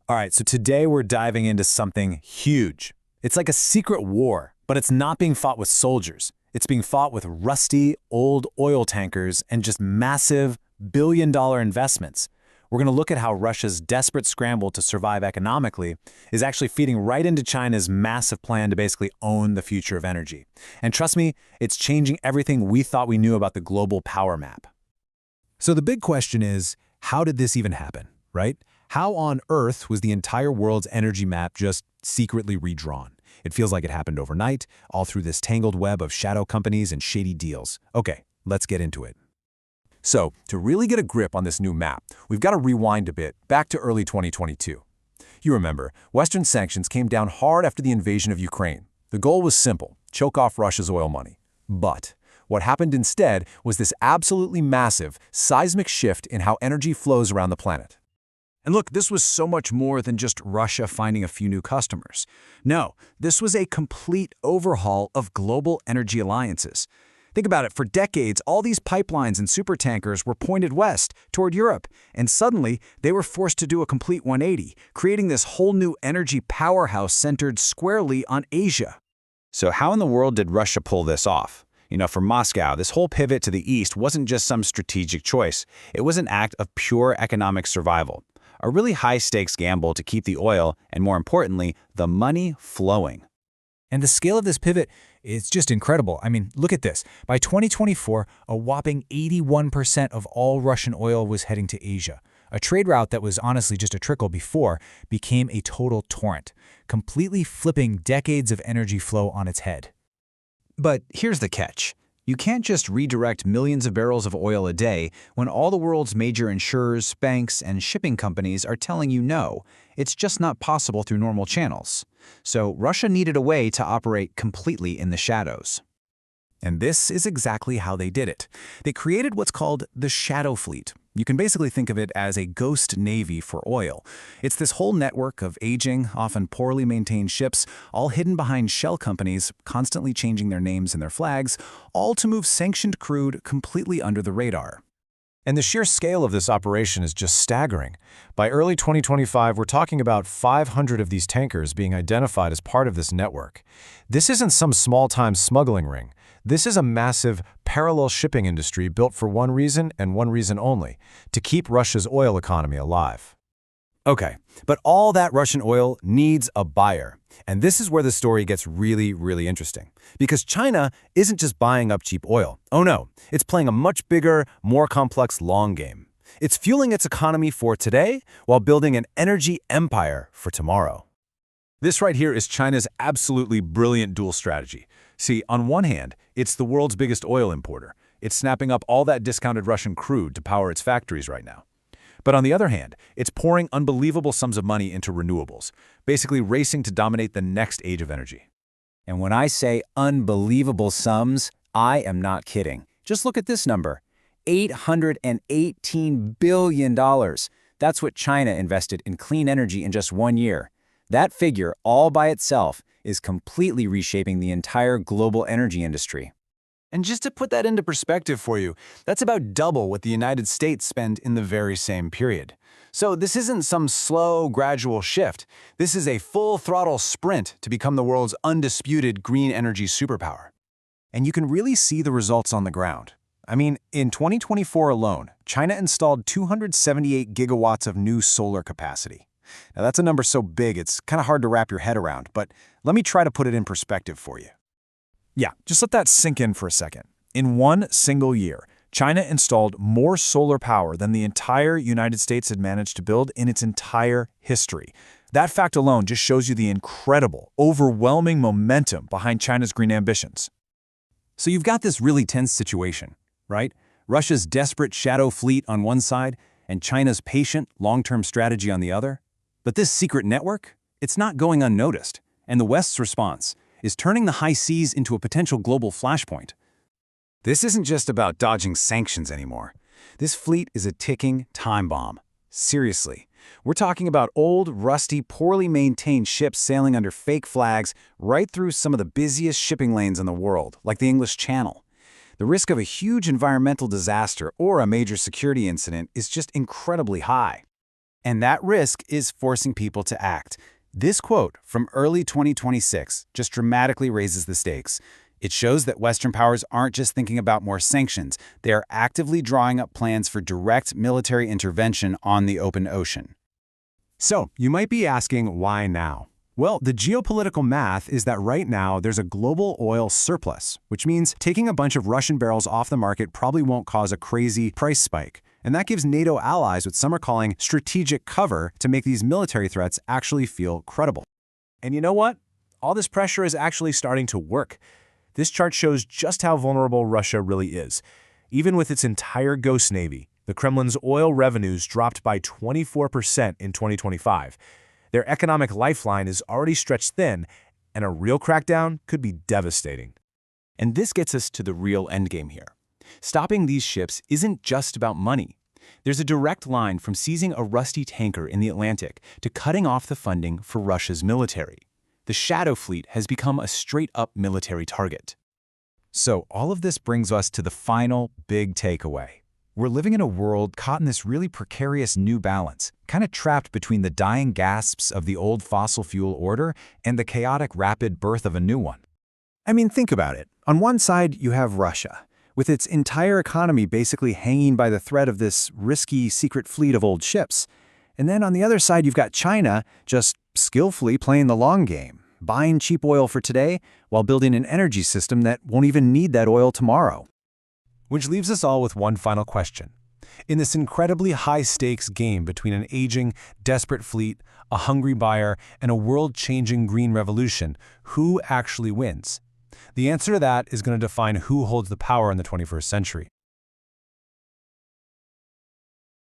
All right, so today we're diving into something huge. It's like a secret war, but it's not being fought with soldiers. It's being fought with rusty, old oil tankers and just massive billion-dollar investments. We're going to look at how Russia's desperate scramble to survive economically is actually feeding right into China's massive plan to basically own the future of energy. And trust me, it's changing everything we thought we knew about the global power map. So the big question is, how did this even happen, right? How on earth was the entire world's energy map just secretly redrawn? It feels like it happened overnight, all through this tangled web of shadow companies and shady deals. Okay, let's get into it. So, to really get a grip on this new map, we've got to rewind a bit, back to early 2022. You remember, Western sanctions came down hard after the invasion of Ukraine. The goal was simple: choke off Russia's oil money. But what happened instead was this absolutely massive, seismic shift in how energy flows around the planet. And look, this was so much more than just Russia finding a few new customers. No, this was a complete overhaul of global energy alliances. Think about it, for decades, all these pipelines and supertankers were pointed west, toward Europe, and suddenly they were forced to do a complete 180, creating this whole new energy powerhouse centered squarely on Asia. So how in the world did Russia pull this off? For Moscow, this whole pivot to the east wasn't just some strategic choice. It was an act of pure economic survival. A really high-stakes gamble to keep the oil, and more importantly, the money flowing. And the scale of this pivot is just incredible. I mean, look at this. By 2024, a whopping 81% of all Russian oil was heading to Asia. A trade route that was honestly just a trickle before became a total torrent, completely flipping decades of energy flow on its head. But here's the catch. You can't just redirect millions of barrels of oil a day when all the world's major insurers, banks, and shipping companies are telling you no. It's just not possible through normal channels. So Russia needed a way to operate completely in the shadows. And this is exactly how they did it. They created what's called the Shadow Fleet. You can basically think of it as a ghost navy for oil. It's this whole network of aging, often poorly maintained ships, all hidden behind shell companies, constantly changing their names and their flags, all to move sanctioned crude completely under the radar. And the sheer scale of this operation is just staggering. By early 2025, we're talking about 500 of these tankers being identified as part of this network. This isn't some small-time smuggling ring. This is a massive, parallel shipping industry built for one reason and one reason only: to keep Russia's oil economy alive. Okay, but all that Russian oil needs a buyer. And this is where the story gets really, really interesting. Because China isn't just buying up cheap oil. Oh no, it's playing a much bigger, more complex long game. It's fueling its economy for today while building an energy empire for tomorrow. This right here is China's absolutely brilliant dual strategy. See, on one hand, it's the world's biggest oil importer. It's snapping up all that discounted Russian crude to power its factories right now. But on the other hand, it's pouring unbelievable sums of money into renewables, basically racing to dominate the next age of energy. And when I say unbelievable sums, I am not kidding. Just look at this number: $818 billion. That's what China invested in clean energy in just 1 year. That figure, all by itself, is completely reshaping the entire global energy industry. And just to put that into perspective for you, that's about double what the United States spent in the very same period. So this isn't some slow, gradual shift. This is a full-throttle sprint to become the world's undisputed green energy superpower. And you can really see the results on the ground. I mean, in 2024 alone, China installed 278 gigawatts of new solar capacity. Now that's a number so big it's kind of hard to wrap your head around, but let me try to put it in perspective for you. Yeah, just let that sink in for a second. In one single year, China installed more solar power than the entire United States had managed to build in its entire history. That fact alone just shows you the incredible, overwhelming momentum behind China's green ambitions. So you've got this really tense situation, right? Russia's desperate shadow fleet on one side and China's patient, long-term strategy on the other. But this secret network, it's not going unnoticed, and the West's response is turning the high seas into a potential global flashpoint. This isn't just about dodging sanctions anymore. This fleet is a ticking time bomb. Seriously, we're talking about old, rusty, poorly maintained ships sailing under fake flags right through some of the busiest shipping lanes in the world, like the English Channel. The risk of a huge environmental disaster or a major security incident is just incredibly high. And that risk is forcing people to act. This quote from early 2026 just dramatically raises the stakes. It shows that Western powers aren't just thinking about more sanctions, they are actively drawing up plans for direct military intervention on the open ocean. So, you might be asking, why now? Well, the geopolitical math is that right now there's a global oil surplus, which means taking a bunch of Russian barrels off the market probably won't cause a crazy price spike. And that gives NATO allies what some are calling strategic cover to make these military threats actually feel credible. And you know what? All this pressure is actually starting to work. This chart shows just how vulnerable Russia really is. Even with its entire ghost navy, the Kremlin's oil revenues dropped by 24% in 2025. Their economic lifeline is already stretched thin, and a real crackdown could be devastating. And this gets us to the real endgame here. Stopping these ships isn't just about money. There's a direct line from seizing a rusty tanker in the Atlantic to cutting off the funding for Russia's military. The Shadow Fleet has become a straight-up military target. So all of this brings us to the final big takeaway. We're living in a world caught in this really precarious new balance, kind of trapped between the dying gasps of the old fossil fuel order and the chaotic rapid birth of a new one. I mean, think about it. On one side, you have Russia, with its entire economy basically hanging by the thread of this risky secret fleet of old ships. And then on the other side, you've got China just skillfully playing the long game, buying cheap oil for today while building an energy system that won't even need that oil tomorrow. Which leaves us all with one final question. In this incredibly high-stakes game between an aging, desperate fleet, a hungry buyer, and a world-changing green revolution, who actually wins? The answer to that is going to define who holds the power in the 21st century.